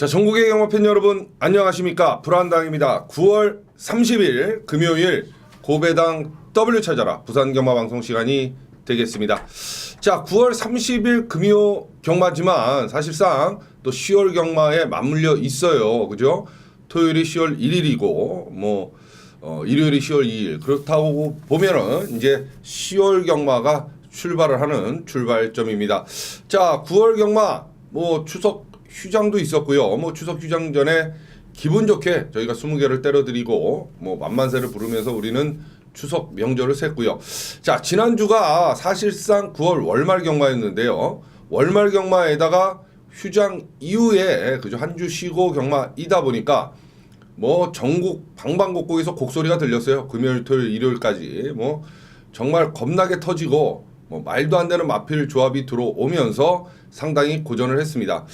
자, 전국의 경마팬 여러분 안녕하십니까? 불안당입니다. 9월 30일 금요일 고배당 W 찾아라 부산 경마 방송 시간이 되겠습니다. 자, 9월 30일 금요 경마지만 사실상 또 10월 경마에 맞물려 있어요. 그죠? 토요일이 10월 1일이고 일요일이 10월 2일. 그렇다고 보면은 이제 10월 경마가 출발을 하는 출발점입니다. 자, 9월 경마 추석 휴장도 있었고요. 추석 휴장 전에 기분 좋게 저희가 20개를 때려드리고 만만세를 부르면서 우리는 추석 명절을 샜고요. 자, 지난주가 사실상 9월 월말 경마였는데요. 월말 경마에다가 휴장 이후에 그죠, 한 주 쉬고 경마이다 보니까 전국 방방곡곡에서 곡소리가 들렸어요. 금요일, 토요일, 일요일까지 정말 겁나게 터지고 말도 안 되는 마필 조합이 들어오면서 상당히 고전을 했습니다.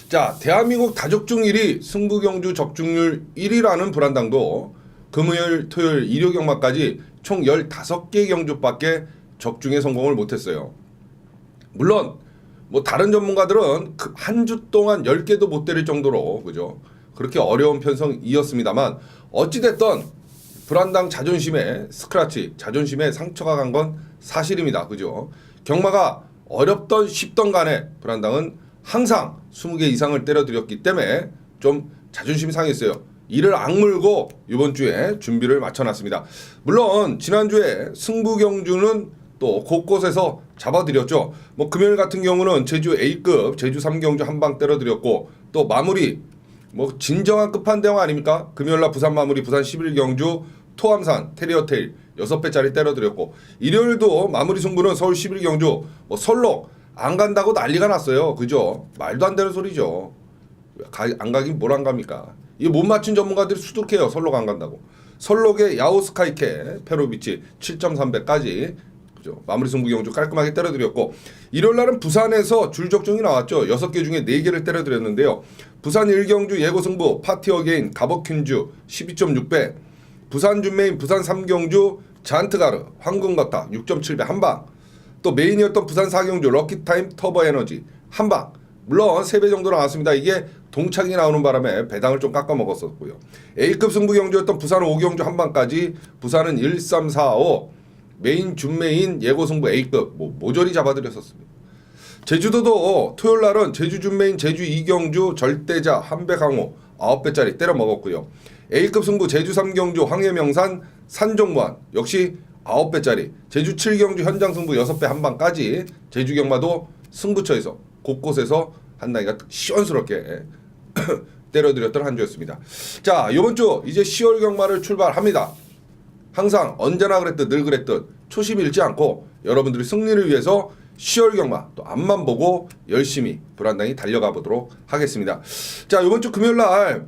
자, 대한민국 다적중 1위, 승부경주 적중률 1위라는 불안당도 금요일, 토요일, 일요 경마까지 총 15개 경주밖에 적중에 성공을 못했어요. 물론 다른 전문가들은 한 주 동안 10개도 못 때릴 정도로 그죠, 그렇게 어려운 편성이었습니다만 어찌됐던 불안당 자존심에 스크래치, 자존심에 상처가 간 건 사실입니다. 그죠? 경마가 어렵던 쉽던 간에 불안당은 항상 20개 이상을 때려드렸기 때문에 좀 자존심이 상했어요. 이를 악물고 이번 주에 준비를 마쳐놨습니다. 물론 지난주에 승부경주는 또 곳곳에서 잡아드렸죠. 금요일 같은 경우는 제주 A급, 제주 3경주 한 방 때려드렸고, 또 마무리 진정한 끝판왕 아닙니까? 금요일날 부산 마무리 부산 11경주 토암산 테리어테일 6배짜리 때려드렸고, 일요일도 마무리 승부는 서울 11경주 설록 안 간다고 난리가 났어요. 그죠? 말도 안 되는 소리죠. 안 가긴 뭘 안 갑니까? 이 못 맞춘 전문가들이 수두해요. 설록 안 간다고. 설록의 야오스카이케 페로비치 7.3배까지 그죠? 마무리 승부 경주 깔끔하게 때려드렸고, 일요일날은 부산에서 줄적중이 나왔죠. 6개 중에 4개를 때려드렸는데요. 부산 1경주 예고승부 파티 어게인 가버퀸주 12.6배, 부산 준메인 부산 3경주 잔트가르 황금거타 6.7배 한방, 또 메인이었던 부산 4경주 럭키타임 터보에너지 한방, 물론 3배 정도 나왔습니다. 이게 동착이 나오는 바람에 배당을 좀 깎아 먹었었고요. A급 승부 경주였던 부산 5경주 한방까지 부산은 1, 3, 4, 5 메인 준메인 예고승부 A급 모조리 잡아드렸었습니다. 제주도도 토요일날은 제주 준메인 제주 2경주 절대자 한배강호 9배짜리 때려 먹었고요. A급 승부 제주 3경주 황해명산 산종무한 역시 9배짜리, 제주 7경주 현장승부 6배 한방까지 제주 경마도 승부처에서 곳곳에서 한나이가 시원스럽게 때려드렸던 한 주였습니다. 자, 이번 주 이제 10월 경마를 출발합니다. 항상 언제나 그랬듯 늘 그랬듯 초심 잃지 않고 여러분들의 승리를 위해서 10월 경마 또 앞만 보고 열심히 불안당히 달려가 보도록 하겠습니다. 자, 이번 주 금요일날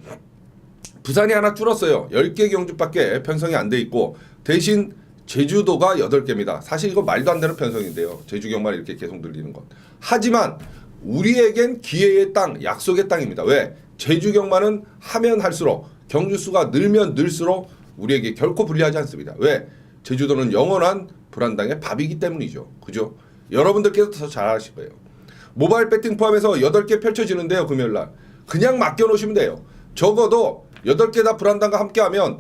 부산이 하나 줄었어요. 10개 경주밖에 편성이 안 돼 있고, 대신 제주도가 8개입니다. 사실 이거 말도 안 되는 편성인데요. 제주 경마를 이렇게 계속 늘리는 것. 하지만 우리에겐 기회의 땅, 약속의 땅입니다. 왜? 제주 경마는 하면 할수록 경주수가 늘면 늘수록 우리에게 결코 불리하지 않습니다. 왜? 제주도는 영원한 불안당의 밥이기 때문이죠. 그죠? 여러분들께서 더 잘 아실 거예요. 모바일 배팅 포함해서 8개 펼쳐지는데요. 금요일날 그냥 맡겨놓으시면 돼요. 적어도 8개 다 불안당과 함께하면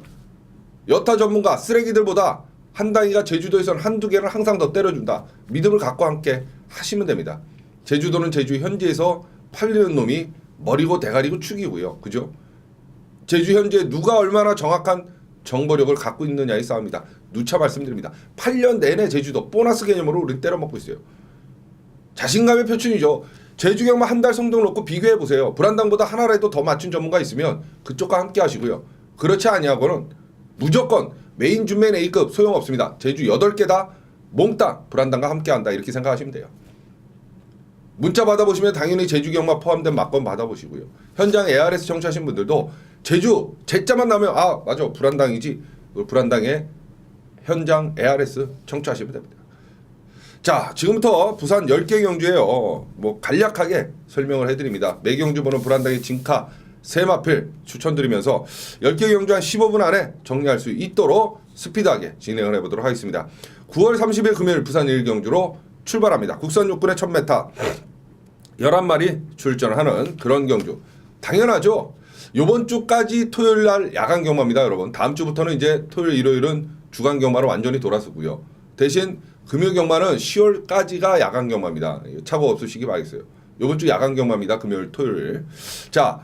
여타 전문가 쓰레기들보다 한 당이가 제주도에서는 한두 개를 항상 더 때려준다. 믿음을 갖고 함께 하시면 됩니다. 제주도는 제주 현지에서 팔리는 놈이 머리고 대가리고 축이고요. 그죠? 제주 현지에 누가 얼마나 정확한 정보력을 갖고 있느냐의 싸움이다. 누차 말씀드립니다. 8년 내내 제주도 보너스 개념으로 우리 때려먹고 있어요. 자신감의 표춘이죠. 제주 경마 한 달 성적을 놓고 비교해보세요. 불안당보다 하나라도 더 맞춘 전문가 있으면 그쪽과 함께 하시고요. 그렇지 아니하고는 무조건 메인 준메인 A급 소용없습니다. 제주 8개 다 몽땅 불안당과 함께 한다. 이렇게 생각하시면 돼요. 문자 받아보시면 당연히 제주 경마 포함된 막건 받아보시고요. 현장 ARS 청취하신 분들도 제주 제자만 나오면 맞아 불안당이지. 불안당의 현장 ARS 청취하시면 됩니다. 자, 지금부터 부산 10개 경주예요. 간략하게 설명을 해드립니다. 매 경주 보는 불안당의 진카 세마필 추천드리면서 10개 경주 한 15분 안에 정리할 수 있도록 스피드하게 진행을 해보도록 하겠습니다. 9월 30일 금요일 부산 1경주로 출발합니다. 국선 6군의 1000m 11마리 출전하는 그런 경주. 당연하죠. 요번 주까지 토요일 날 야간 경마입니다, 여러분. 다음 주부터는 이제 토요일, 일요일은 주간 경마로 완전히 돌아서고요. 대신 금요 경마는 10월까지가 야간 경마입니다. 착오 없으시기 바라겠어요. 요번 주 야간 경마입니다. 금요일, 토요일. 자,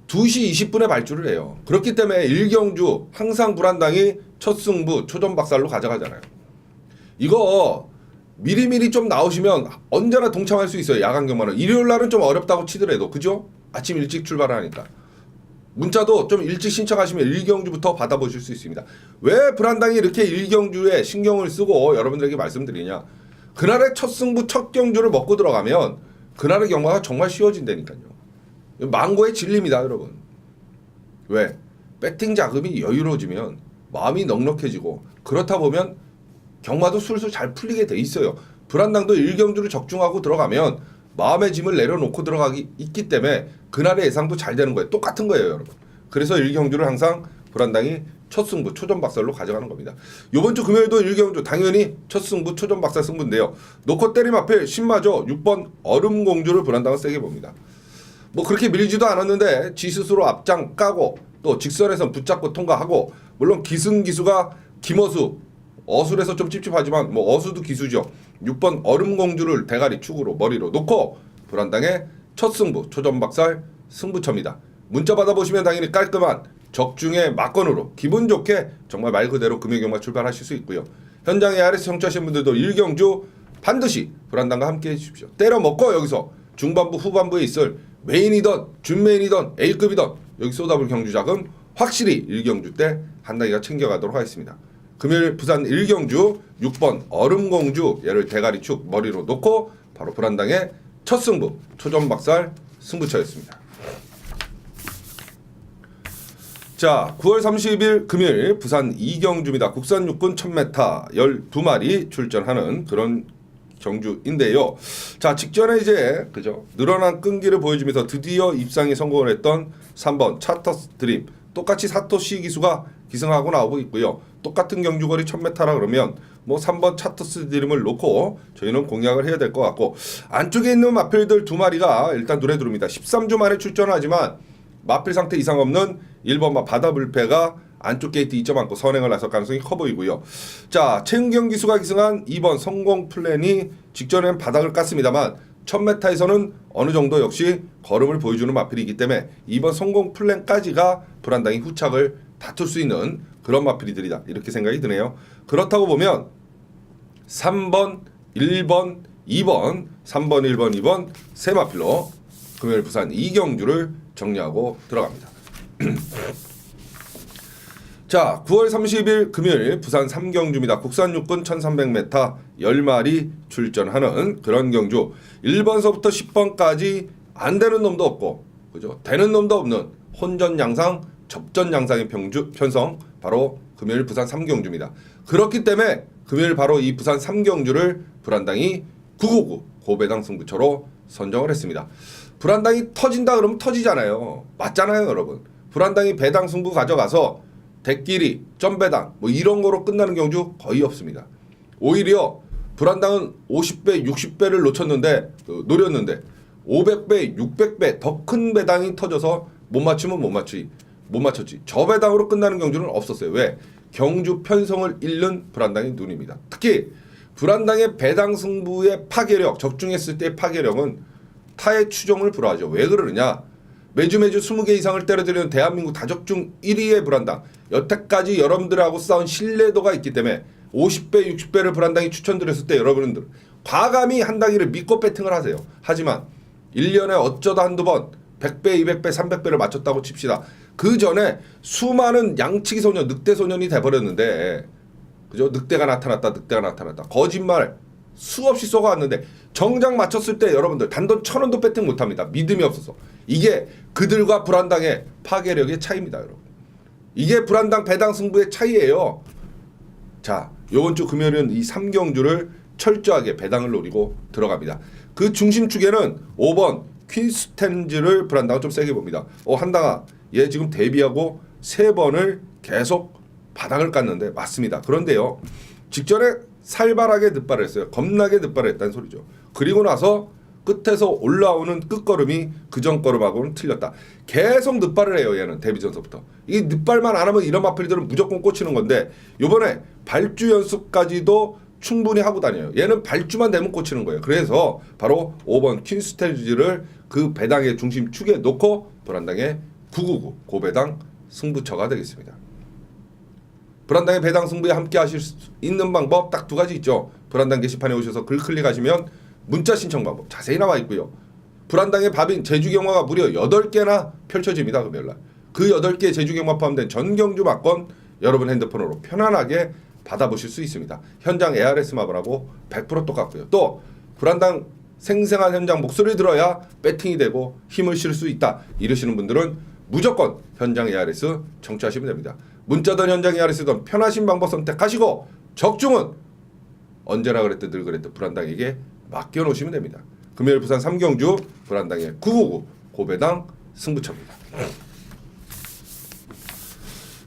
2시 20분에 발주를 해요. 그렇기 때문에 1경주 항상 불안당이 첫 승부 초전 박살로 가져가잖아요. 이거 미리미리 좀 나오시면 언제나 동참할 수 있어요. 야간 경마는. 일요일 날은 좀 어렵다고 치더라도, 그죠? 아침 일찍 출발하니까. 문자도 좀 일찍 신청하시면 1경주부터 받아보실 수 있습니다. 왜 불안당이 이렇게 1경주에 신경을 쓰고 여러분들에게 말씀드리냐. 그날의 첫 승부 첫 경주를 먹고 들어가면 그날의 경마가 정말 쉬워진다니까요. 망고의 진리입니다, 여러분. 왜? 배팅 자금이 여유로워지면 마음이 넉넉해지고 그렇다 보면 경마도 술술 잘 풀리게 돼 있어요. 불안당도 1경주를 적중하고 들어가면 마음의 짐을 내려놓고 들어가기 있기 때문에 그날의 예상도 잘 되는 거예요. 똑같은 거예요, 여러분. 그래서 1경주를 항상 불안당이 첫 승부 초전 박살로 가져가는 겁니다. 이번 주 금요일도 1경주 당연히 첫 승부 초전 박살 승부인데요. 놓고 때림 앞에 신마저 6번 얼음공주를 불안당은 세게 봅니다. 뭐 그렇게 밀지도 않았는데 지 스스로 앞장 까고 또 직선에선 붙잡고 통과하고 물론 기승기수가 김어수 어술에서 좀 찝찝하지만 뭐 어수도 기수죠. 6번 얼음공주를 대가리 축으로 머리로 놓고 불안당의 첫 승부 초전박살 승부처입니다. 문자 받아보시면 당연히 깔끔한 적중의 막건으로 기분 좋게 정말 말 그대로 금요경마 출발하실 수 있고요. 현장 ARS 청취하신 분들도 1경주 반드시 불안당과 함께 해주십시오. 때려 먹고 여기서 중반부 후반부에 있을 메인이던 준메인이던 A급이던 여기 쏟아볼 경주 자금 확실히 1경주 때 한 단위가 챙겨가도록 하겠습니다. 금요일 부산 1경주 6번 얼음공주 얘를 대가리 축 머리로 놓고 바로 불안당의 첫 승부 초전박살 승부처였습니다. 자, 9월 30일 금요일 부산 2경주입니다. 국산 육군 1000m 12마리 출전하는 그런 경주인데요. 자, 직전에 이제 그죠? 늘어난 끈기를 보여주면서 드디어 입상에 성공을 했던 3번 차터스 드림 똑같이 사토시 기수가 기승하고 나오고 있고요. 똑같은 경주거리 1000m라 그러면 뭐 3번 차터스 드림을 놓고 저희는 공략을 해야 될 것 같고 안쪽에 있는 마필들 두 마리가 일단 눈에 들어옵니다. 13주 만에 출전하지만 마필 상태 이상 없는 1번 바다불패가 안쪽 게이트 2점 안고 선행을 나설 가능성이 커 보이고요. 자, 최은경 기수가 기승한 2번 성공 플랜이 직전엔 바닥을 깠습니다만 1000m에서는 어느 정도 역시 걸음을 보여주는 마필이기 때문에 2번 성공 플랜까지가 불안당이 후착을 다툴 수 있는 그런 마필이들이다. 이렇게 생각이 드네요. 그렇다고 보면 3번, 1번, 2번, 3번, 1번, 2번 세 마필로 금요일 부산 2경주를 정리하고 들어갑니다. 자, 9월 30일 금요일 부산 3경주입니다. 국산 육군 1300m 10마리 출전하는 그런 경주. 1번서부터 10번까지 안 되는 놈도 없고 그죠? 되는 놈도 없는 혼전 양상, 접전 양상의 편성 바로 금요일 부산 3경주입니다. 그렇기 때문에 금요일 바로 이 부산 3경주를 불안당이 999 고배당 승부처로 선정을 했습니다. 불안당이 터진다 그러면 터지잖아요. 맞잖아요, 여러분. 불안당이 배당 승부 가져가서 대끼리, 점배당 뭐 이런 거로 끝나는 경주 거의 없습니다. 오히려 불안당은 50배, 60배를 노렸는데 500배, 600배 더 큰 배당이 터져서 못 맞추면 못 맞췄지. 저 배당으로 끝나는 경주는 없었어요. 왜? 경주 편성을 잃는 불안당의 눈입니다. 특히 불안당의 배당 승부의 파괴력, 적중했을 때의 파괴력은 타의 추종을 불허하죠. 왜 그러느냐? 매주 20개 이상을 때려드리는 대한민국 다적중 1위의 불안당. 여태까지 여러분들하고 싸운 신뢰도가 있기 때문에 50배, 60배를 불안당이 추천드렸을 때 여러분들 과감히 한 당이를 믿고 배팅을 하세요. 하지만 1년에 어쩌다 한두 번 100배, 200배, 300배를 맞췄다고 칩시다. 그 전에 수많은 양치기 소년, 늑대 소년이 돼버렸는데 그죠? 늑대가 나타났다. 거짓말 수없이 쏘아왔는데 정작 맞췄을 때 여러분들 단돈 1000원도 배팅 못합니다. 믿음이 없어서. 이게 그들과 불안당의 파괴력의 차이입니다, 여러분. 이게 불안당 배당 승부의 차이예요. 자, 요번 주 금요일은 이 3경주를 철저하게 배당을 노리고 들어갑니다. 그 중심축에는 5번 퀸스텐즈를 불안당은 좀 세게 봅니다. 한당아, 얘 지금 데뷔하고 3번을 계속 바닥을 깠는데 맞습니다. 그런데요, 직전에 살벌하게 늦발을 했어요. 겁나게 늦발을 했다는 소리죠. 그리고 나서 끝에서 올라오는 끝걸음이 그전 걸음하고는 틀렸다. 계속 늑발을 해요. 얘는 데뷔전서부터. 이 늑발만 안 하면 이런 마필들은 무조건 꽂히는 건데 요번에 발주 연습까지도 충분히 하고 다녀요. 얘는 발주만 되면 꽂히는 거예요. 그래서 바로 5번 퀸스테이지를 그 배당의 중심 축에 놓고 불안당의 999 고배당 승부처가 되겠습니다. 불안당의 배당 승부에 함께 하실 수 있는 방법 딱 두 가지 있죠. 불안당 게시판에 오셔서 글 클릭하시면 문자 신청 방법 자세히 나와 있고요. 불안당의 밥인 제주경마가 무려 8개나 펼쳐집니다. 금요일날. 그 8개 제주경마 포함된 전경주 막건 여러분 핸드폰으로 편안하게 받아보실 수 있습니다. 현장 ARS 마블하고 100% 똑같고요. 또 불안당 생생한 현장 목소리 들어야 배팅이 되고 힘을 실 수 있다. 이러시는 분들은 무조건 현장 ARS 청취하시면 됩니다. 문자든 현장 ARS든 편하신 방법 선택하시고 적중은 언제나 그랬듯 늘 그랬듯 불안당에게 맡겨놓으시면 됩니다. 금요일 부산 3경주 불안당의 999 고배당 승부처입니다.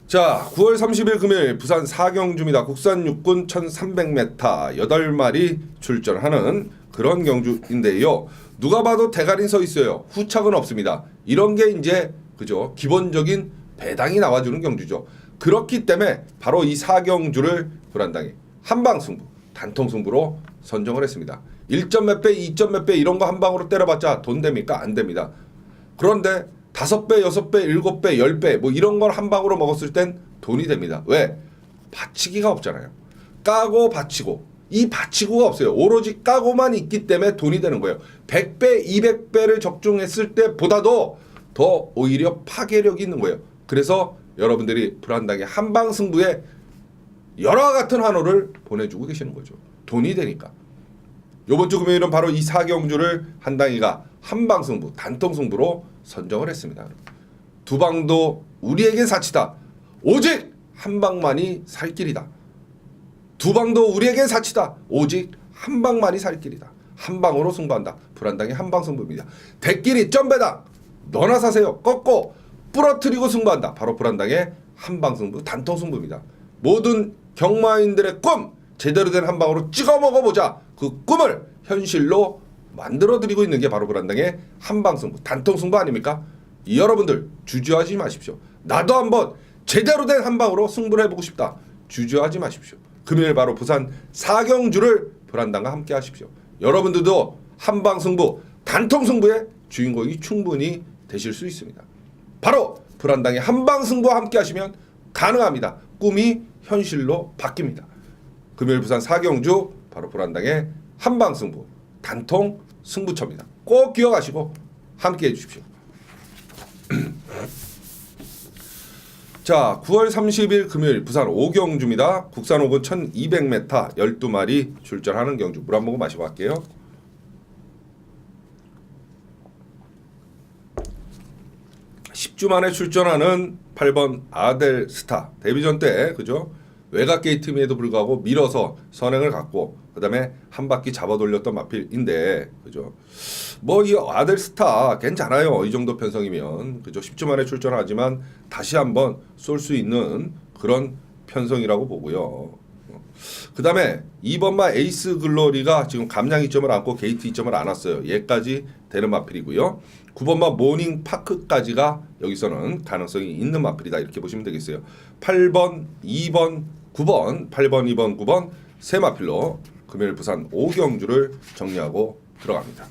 자, 9월 30일 금요일 부산 4경주입니다. 국산 육군 1300m 8마리 출전하는 그런 경주인데요. 누가 봐도 대가리 서 있어요. 후착은 없습니다. 이런 게 이제 그죠? 기본적인 배당이 나와주는 경주죠. 그렇기 때문에 바로 이 4경주를 불안당이 한방 승부, 단통 승부로 선정을 했습니다. 1점 몇 배, 2점 몇 배 이런 거 한 방으로 때려봤자 돈 됩니까? 안 됩니다. 그런데 5배, 6배, 7배, 10배 뭐 이런 걸 한 방으로 먹었을 땐 돈이 됩니다. 왜? 받치기가 없잖아요. 까고 받치고 이 받치고가 없어요. 오로지 까고만 있기 때문에 돈이 되는 거예요. 100배, 200배를 적중했을 때보다도 더 오히려 파괴력이 있는 거예요. 그래서 여러분들이 불안당의 한방 승부에 열화 같은 환호를 보내주고 계시는 거죠. 돈이 되니까. 요번 주 금요일은 바로 이 4경주를 한당이가 한방 승부, 단통 승부로 선정을 했습니다. 두 방도 우리에겐 사치다. 오직 한 방만이 살 길이다. 두 방도 우리에겐 사치다. 오직 한 방만이 살 길이다. 한 방으로 승부한다. 불안당의 한방 승부입니다. 대끼리 점배당 너나 사세요. 꺾고 부러뜨리고 승부한다. 바로 불안당의 한방 승부, 단통 승부입니다. 모든 경마인들의 꿈 제대로 된 한방으로 찍어 먹어보자. 그 꿈을 현실로 만들어드리고 있는 게 바로 불안당의 한방 승부, 단통 승부 아닙니까? 여러분들 주저하지 마십시오. 나도 한번 제대로 된 한방으로 승부를 해보고 싶다. 주저하지 마십시오. 금요일 바로 부산 4경주를 불안당과 함께 하십시오. 여러분들도 한방 승부, 단통 승부의 주인공이 충분히 되실 수 있습니다. 바로 불안당의 한방 승부와 함께 하시면 가능합니다. 꿈이 현실로 바뀝니다. 금요일 부산 4경주 바로 불안당의 한방 승부, 단통 승부처입니다. 꼭 기억하시고 함께 해주십시오. 자, 9월 30일 금요일 부산 5경주입니다. 국산 5군 1200m 12마리 출전하는 경주. 물 한 모금 마시고 갈게요. (10주) 만에 출전하는 8번 아델스타. 데뷔전 때 그죠? 외곽 게이트임에도 불구하고 밀어서 선행을 갖고 그 다음에 한 바퀴 잡아 돌렸던 마필인데 그죠? 뭐 이 아델스타 괜찮아요. 이 정도 편성이면 그죠? 10주 만에 출전하지만 다시 한번 쏠 수 있는 그런 편성이라고 보고요. 그 다음에 2번마 에이스 글로리가 지금 감량 2점을 안고 게이트 2점을 안 왔어요. 얘까지 되는 마필이고요. 9번마 모닝 파크까지가 여기서는 가능성이 있는 마필이다. 이렇게 보시면 되겠어요. 8번, 2번, 9번, 8번, 2번, 9번 세 마필로 금요일 부산 5경주를 정리하고 들어갑니다.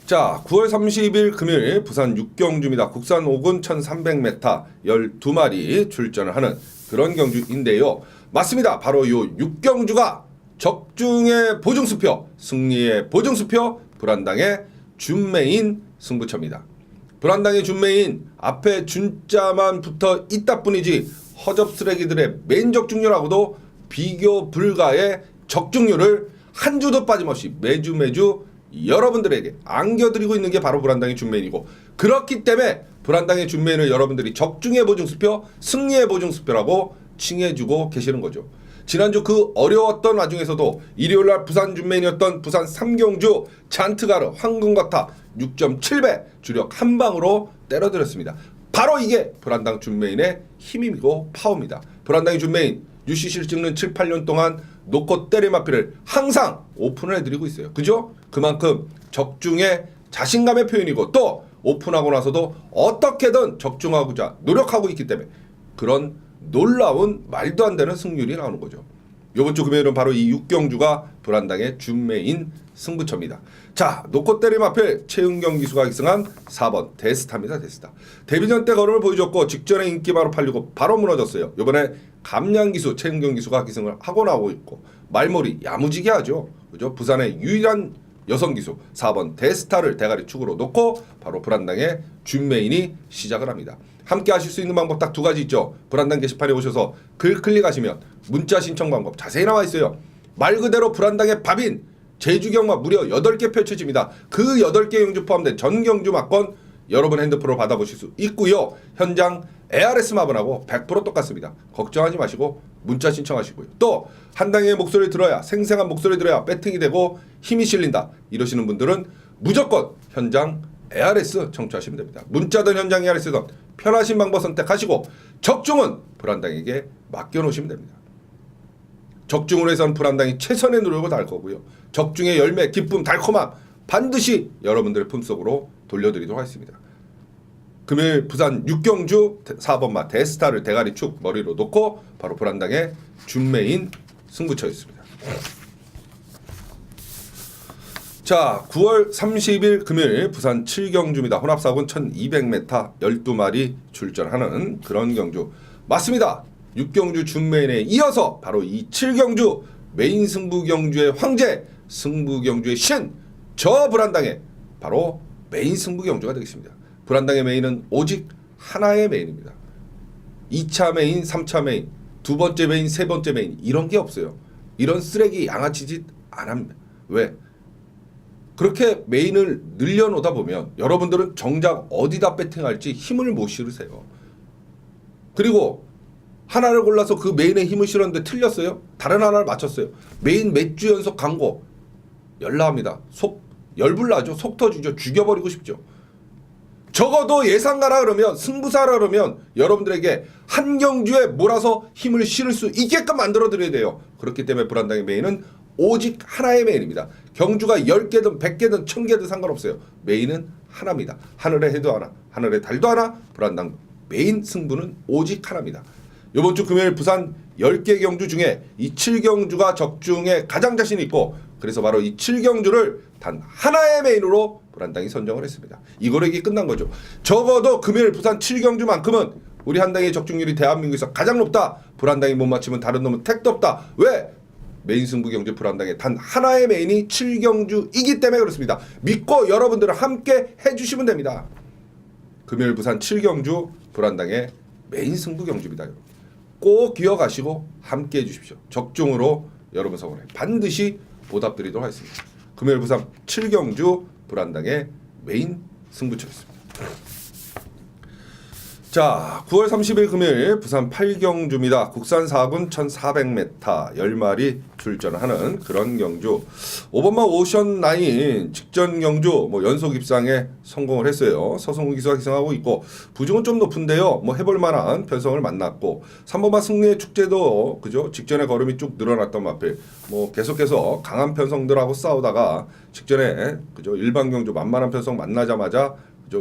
자, 9월 30일 금요일 부산 6경주입니다. 국산 5군 1300m 12마리 출전을 하는 그런 경주인데요. 맞습니다. 바로 요 6경주가 적중의 보증수표, 승리의 보증수표, 불안당의 준메인 승부처입니다. 불안당의 준메인 앞에 준자만 붙어 있다 뿐이지 허접쓰레기들의 메인 적중률하고도 비교 불가의 적중률을 한 주도 빠짐없이 매주 여러분들에게 안겨드리고 있는 게 바로 불안당의 준메인이고, 그렇기 때문에 불안당의 준메인을 여러분들이 적중의 보증수표, 승리의 보증수표라고 칭해주고 계시는 거죠. 지난주 그 어려웠던 와중에서도 일요일날 부산 준메인이었던 부산 3경주 잔트가르 황금과탑 6.7배 주력 한 방으로 때려드렸습니다. 바로 이게 불안당 준메인의 힘이고 파워입니다. 불안당의 준메인 UCC를 찍는 7, 8년 동안 놓고 때리마피를 항상 오픈을 해드리고 있어요. 그죠? 그만큼 적중의 자신감의 표현이고 또 오픈하고 나서도 어떻게든 적중하고자 노력하고 있기 때문에 그런 놀라운 말도 안 되는 승률이 나오는 거죠. 이번 주 금요일은 바로 이 6경주가 불안당의 준메인 승부처입니다. 자, 놓고 때리마필 최은경 기수가 기승한 4번 데스타입니다. 데스타. 데뷔전 때 걸음을 보여줬고 직전에 인기마로 팔리고 바로 무너졌어요. 이번에 감량 기수 최은경 기수가 기승을 하고 나오고 있고 말머리 야무지게 하죠. 그죠? 부산의 유일한 여성 기수 4번 데스타를 대가리 축으로 놓고 바로 불안당의 준메인이 시작을 합니다. 함께 하실 수 있는 방법 딱 두 가지 있죠. 불안당 게시판에 오셔서 글 클릭하시면 문자 신청 방법 자세히 나와 있어요. 말 그대로 불안당의 밥인 제주 경마 무려 8개 펼쳐집니다. 그 8개 경주 포함된 전 경주 막권 여러분 핸드폰으로 받아보실 수 있고요. 현장 ARS 마블하고 100% 똑같습니다. 걱정하지 마시고 문자 신청하시고요. 또 한당의 목소리를 들어야 생생한 목소리를 들어야 배팅이 되고 힘이 실린다. 이러시는 분들은 무조건 현장 ARS 청취하시면 됩니다. 문자든 현장 ARS든 편하신 방법 선택하시고 적중은 불안당에게 맡겨놓으시면 됩니다. 적중을 해서는 불안당이 최선의 노력을 다할 거고요. 적중의 열매, 기쁨, 달콤함 반드시 여러분들의 품속으로 돌려드리도록 하겠습니다. 금요일 부산 6경주 4번마 데스타를 대가리 축 머리로 놓고 바로 불안당의 준메인 승부처였습니다. 자, 9월 30일 금요일 부산 7경주입니다. 혼합사군 1200m 12마리 출전하는 그런 경주 맞습니다. 6경주 준메인에 이어서 바로 이 7경주 메인 승부경주의 황제 승부경주의 신 저 불안당의 바로 메인 승부경주가 되겠습니다. 불안당의 메인은 오직 하나의 메인입니다. 2차 메인, 3차 메인, 두 번째 메인, 세 번째 메인 이런 게 없어요. 이런 쓰레기 양아치 짓 안 합니다. 왜? 그렇게 메인을 늘려놓다 보면 여러분들은 정작 어디다 배팅할지 힘을 못 실으세요. 그리고 하나를 골라서 그 메인에 힘을 실었는데 틀렸어요? 다른 하나를 맞췄어요. 메인 몇 주 연속 광고 열나합니다. 속 열불나죠. 속 터지죠. 죽여버리고 싶죠. 적어도 예상가라 그러면 승부사라 그러면 여러분들에게 한 경주에 몰아서 힘을 실을 수 있게끔 만들어드려야 돼요. 그렇기 때문에 불안당의 메인은 오직 하나의 메인입니다. 경주가 10개든 100개든 1000개든 상관없어요. 메인은 하나입니다. 하늘의 해도 하나, 하늘의 달도 하나, 불안당 메인 승부는 오직 하나입니다. 이번 주 금요일 부산 10개 경주 중에 이 7경주가 적중에 가장 자신 있고 그래서 바로 이 7경주를 단 하나의 메인으로 불안당이 선정을 했습니다. 이거로 이게 끝난 거죠. 적어도 금요일 부산 7경주만큼은 우리 한당의 적중률이 대한민국에서 가장 높다. 불안당이 못 맞추면 다른 놈은 택도 없다. 왜? 메인 승부 경주 불안당의 단 하나의 메인이 7경주이기 때문에 그렇습니다. 믿고 여러분들은 함께 해주시면 됩니다. 금요일 부산 7경주 불안당의 메인 승부 경주입니다. 여러분. 꼭 기억하시고 함께 해주십시오. 적중으로 여러분 성원에 반드시 보답드리도록 하겠습니다. 금요일 부산 7경주 불안당의 메인 승부처였습니다. 자, 9월 30일 금요일 부산 8경주입니다. 국산 4군 1400m 10마리 출전하는 그런 경주. 5번마 오션9 직전 경주 연속 입상에 성공을 했어요. 서성우 기수가 기승하고 있고 부중은 좀 높은데요. 해볼 만한 편성을 만났고 3번마 승리의 축제도 그죠? 직전에 걸음이 쭉 늘어났던 마필 계속해서 강한 편성들하고 싸우다가 직전에 그죠? 일반 경주 만만한 편성 만나자마자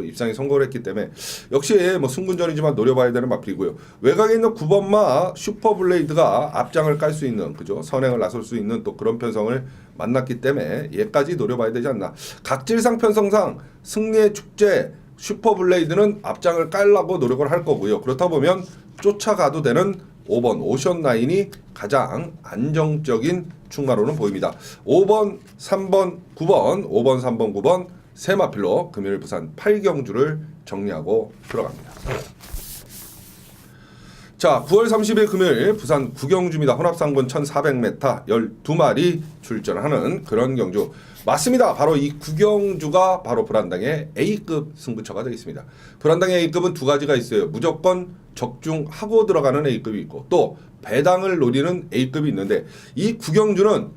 입상에 성공을 했기 때문에 역시 승군전이지만 노려봐야 되는 마필이고요. 외곽에 있는 9번마 슈퍼블레이드가 앞장을 깔 수 있는 그죠 선행을 나설 수 있는 또 그런 편성을 만났기 때문에 얘까지 노려봐야 되지 않나. 각질상 편성상 승리의 축제 슈퍼블레이드는 앞장을 깔라고 노력을 할 거고요. 그렇다 보면 쫓아가도 되는 5번 오션9이 가장 안정적인 충마로는 보입니다. 5번, 3번, 9번, 5번, 3번, 9번 세 마필로 금요일 부산 8경주를 정리하고 들어갑니다. 자, 9월 30일 금요일 부산 9경주입니다. 혼합상군 1400m 12마리 출전하는 그런 경주 맞습니다. 바로 이 9경주가 바로 불안당의 A급 승부처가 되겠습니다. 불안당의 A급은 두 가지가 있어요. 무조건 적중하고 들어가는 A급이 있고 또 배당을 노리는 A급이 있는데 이 9경주는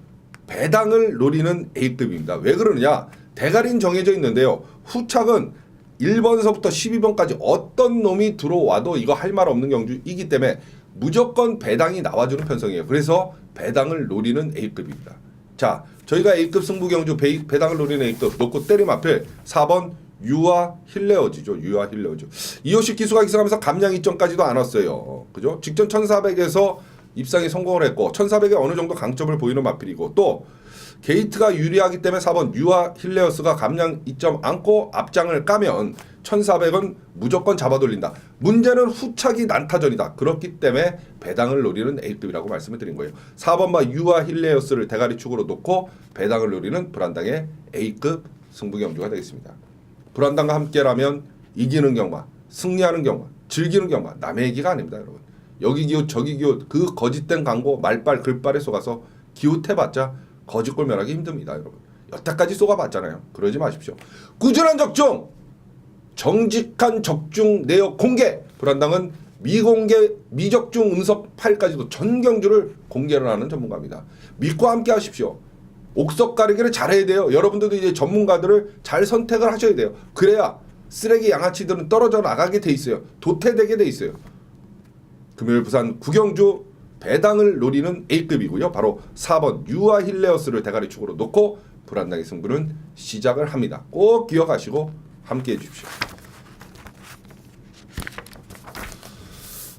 배당을 노리는 A급입니다. 왜 그러느냐? 대가리는 정해져 있는데요. 후착은 1번서부터 12번까지 어떤 놈이 들어와도 이거 할 말 없는 경주이기 때문에 무조건 배당이 나와주는 편성이에요. 그래서 배당을 노리는 A급입니다. 자, 저희가 A급 승부 경주 배당을 노리는 A급 놓고 때림 앞에 4번 유아 힐레어즈죠. 유아 힐레어즈. 이호식 기수가 기승하면서 감량 이점까지도 안 왔어요. 그죠? 직전 1400에서 입상에 성공을 했고 1400에 어느 정도 강점을 보이는 마필이고 또 게이트가 유리하기 때문에 4번 유아 힐레어스가 감량 이점 안고 앞장을 까면 1400은 무조건 잡아돌린다. 문제는 후착이 난타전이다. 그렇기 때문에 배당을 노리는 A급이라고 말씀을 드린 거예요. 4번마 유아 힐레어스를 대가리축으로 놓고 배당을 노리는 불안당의 A급 승부경주가 되겠습니다. 불안당과 함께라면 이기는 경마, 승리하는 경마, 즐기는 경마 남의 얘기가 아닙니다. 여러분. 여기 기웃 저기 기웃 그 거짓된 광고 말빨 글빨에 속아서 기웃해봤자 거짓골 면하기 힘듭니다. 여러분. 여태까지 쏘가봤잖아요. 그러지 마십시오. 꾸준한 적중! 정직한 적중 내역 공개! 불안당은 미공개, 미적중 음석 파일까지도 전 경주를 공개를 하는 전문가입니다. 믿고 함께 하십시오. 옥석 가리기를 잘해야 돼요. 여러분들도 이제 전문가들을 잘 선택을 하셔야 돼요. 그래야 쓰레기 양아치들은 떨어져 나가게 돼 있어요. 도태되게 돼 있어요. 금요일 부산 구경주 배당을 노리는 A급이고요. 바로 4번 유아 힐레어스를 대가리축으로 놓고 불안당의 승부는 시작을 합니다. 꼭 기억하시고 함께해 주십시오.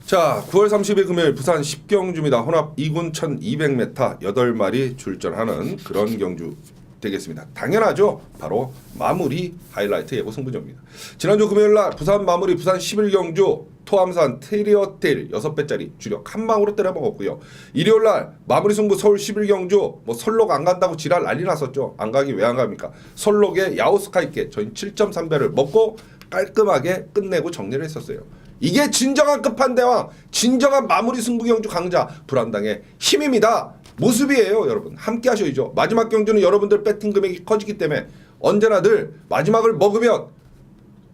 자, 9월 30일 금요일 부산 10경주입니다. 혼합 2군 1200m 8마리 출전하는 그런 경주 되겠습니다. 당연하죠. 바로 마무리 하이라이트 예고 승부전입니다. 지난주 금요일날 부산 마무리 부산 11경주 토암산 테리어테일 6배짜리 주력 한 방으로 때려 먹었고요. 일요일날 마무리 승부 서울 11경주 뭐 설록 안 간다고 지랄 난리 났었죠. 안 가기 왜 안 갑니까? 설록에 야오스카 있게 저희 7.3배를 먹고 깔끔하게 끝내고 정리를 했었어요. 이게 진정한 끝판대왕, 진정한 마무리 승부 경주 강자 불안당의 힘입니다. 모습이에요. 여러분 함께 하셔야죠. 마지막 경주는 여러분들 배팅 금액이 커지기 때문에 언제나 늘 마지막을 먹으면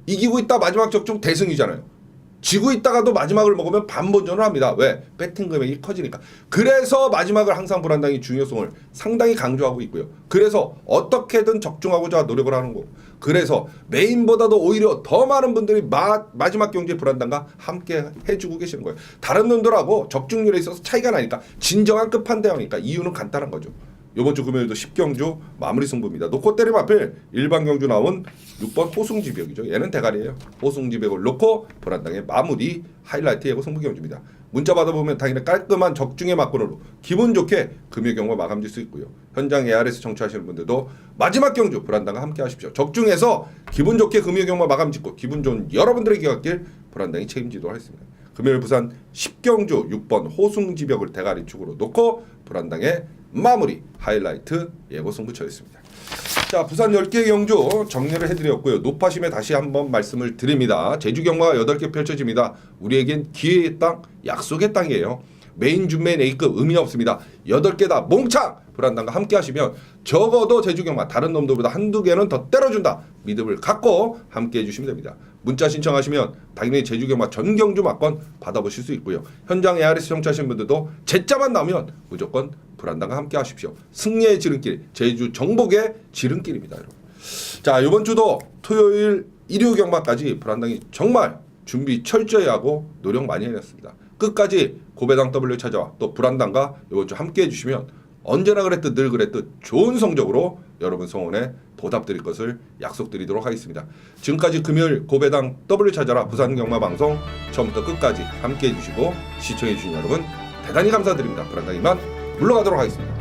이기고 있다 마지막 적중 대승이잖아요. 지고 있다가도 마지막을 먹으면 반본전을 합니다. 왜? 배팅 금액이 커지니까. 그래서 마지막을 항상 불안당이 중요성을 상당히 강조하고 있고요. 그래서 어떻게든 적중하고자 노력을 하는 거고. 그래서 메인보다도 오히려 더 많은 분들이 마지막 경주에 불안당과 함께 해주고 계시는 거예요. 다른 놈들하고 적중률에 있어서 차이가 나니까 진정한 끝판대왕이니까 이유는 간단한 거죠. 이번 주 금요일도 10경주 마무리 승부입니다. 놓고 때리면 앞에 일반 경주 나온 6번 호숭지벽이죠. 얘는 대가리예요. 호숭지벽을 놓고 불안당의 마무리 하이라이트 예고 승부 경주입니다. 문자 받아보면 당연히 깔끔한 적중의 막권으로 기분 좋게 금요 경과 마감질 수 있고요. 현장 ARS 청취하시는 분들도 마지막 경주 불안당과 함께 하십시오. 적중해서 기분 좋게 금요 경과 마감 짓고 기분 좋은 여러분들의 기억길 불안당이 책임지도록 하겠습니다. 금요일 부산 10경주 6번 호숭지벽을 대가리축으로 놓고 불안당의 마무리 하이라이트 예고 승부처였습니다. 자, 부산 10개 경주 정리를 해드렸고요. 높아심에 다시 한번 말씀을 드립니다. 제주 경마가 8개 펼쳐집니다. 우리에겐 기회의 땅, 약속의 땅이에요. 메인 준메인 A급 의미 없습니다. 8개 다 몽창! 불안당과 함께 하시면 적어도 제주 경마 다른 놈들보다 한두 개는 더 때려준다. 믿음을 갖고 함께 해주시면 됩니다. 문자 신청하시면 당연히 제주 경마 전 경주 막권 받아보실 수 있고요. 현장 ARS 청취하시는 분들도 제자만 나오면 무조건 불안당과 함께 하십시오. 승리의 지름길, 제주 정복의 지름길입니다. 여러분. 자, 이번 주도 토요일 일요 경마까지 불안당이 정말 준비 철저히 하고 노력 많이 해냈습니다. 끝까지 고배당 W 찾아와 또 불안당과 이번 주 함께 해주시면 언제나 그랬듯 늘 그랬듯 좋은 성적으로 여러분 성원에 보답드릴 것을 약속드리도록 하겠습니다. 지금까지 금요일 고배당 W 찾아라 부산경마방송 처음부터 끝까지 함께 해주시고 시청해주신 여러분 대단히 감사드립니다. 불안당이만 물러가도록 하겠습니다.